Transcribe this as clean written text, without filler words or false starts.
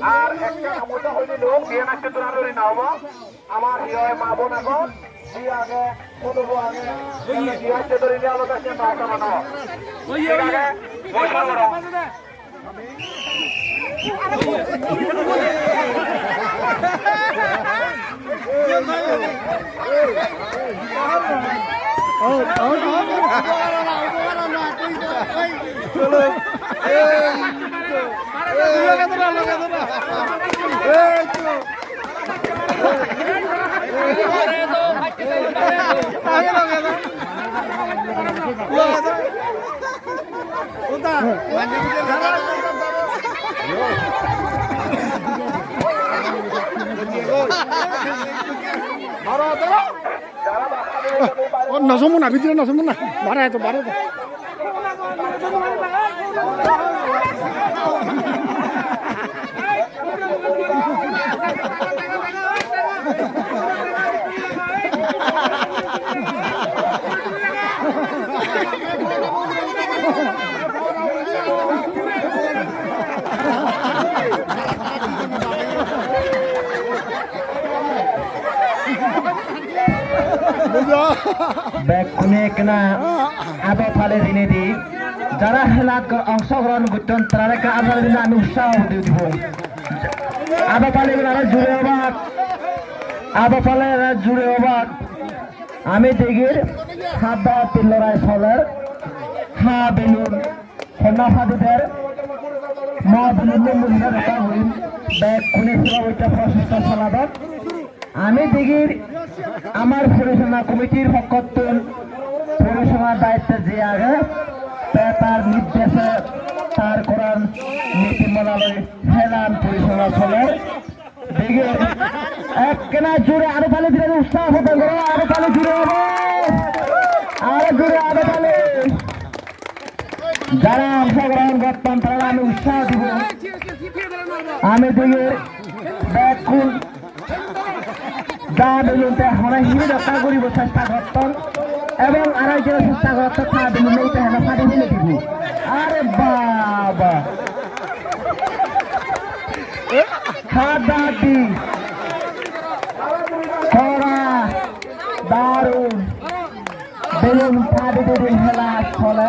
আর একটা সমস্যা হইলে লোক বিয়ে নাচতে তো আদরি না হবো আমার হিয় মা বোন এখন বিয়ে আগে কতবো আগে বিয়ে আসতে ধরে নিয়ে আলাদা সে মাথা বানাবো আগে পয়সা বড় নজমো না ভিতরে নজমো না বাড়ায় তো বাড়ায় তো আবে ফালে দিনে দি যারা খেলাত অংশগ্রহণ করতেন তারা আপনার দিনে আমি উৎসাহ দিব আবে ফালে জুড়ে অবাক আবে ফালে জুড়ে অবাক আমি দেখির হাত দাওয়াতির লড়াই ফলের হা বেলুন কন্যা ফাদিদের মা বেলুন মহিলা দেখা হইন ব্যাগ খুনে সেবা ওইটা প্রশস্ত ফলাদত আমি দেখির আমার পরিচালনা কমিটির পক্ষতুন পরিচালনার দায়িত্বে যে আগে তার নির্দেশে তার কোরআন নীতিমালায় হেলান পরিচালনা চলের দেখে এক কেনা জুড়ে আরো পালে দিলে উৎসাহ হতে করো আরো পালে জুড়ে হবে আরো জুড়ে আরো পালে যারা অংশগ্রহণ করতাম তারা আমি উৎসাহ দিব আমি দেখে ব্যাকুল যা বেলুনতে হরে হিমি রক্ষা করিব চেষ্টা করতাম এবং আড়াইজনের চেষ্টা করতে খা বেলুন হেনা ফাটে ফেলে দিব আরে বাবা খাদাতি খরা দারুন বেলুন ফাটে দিন হেলা ফলে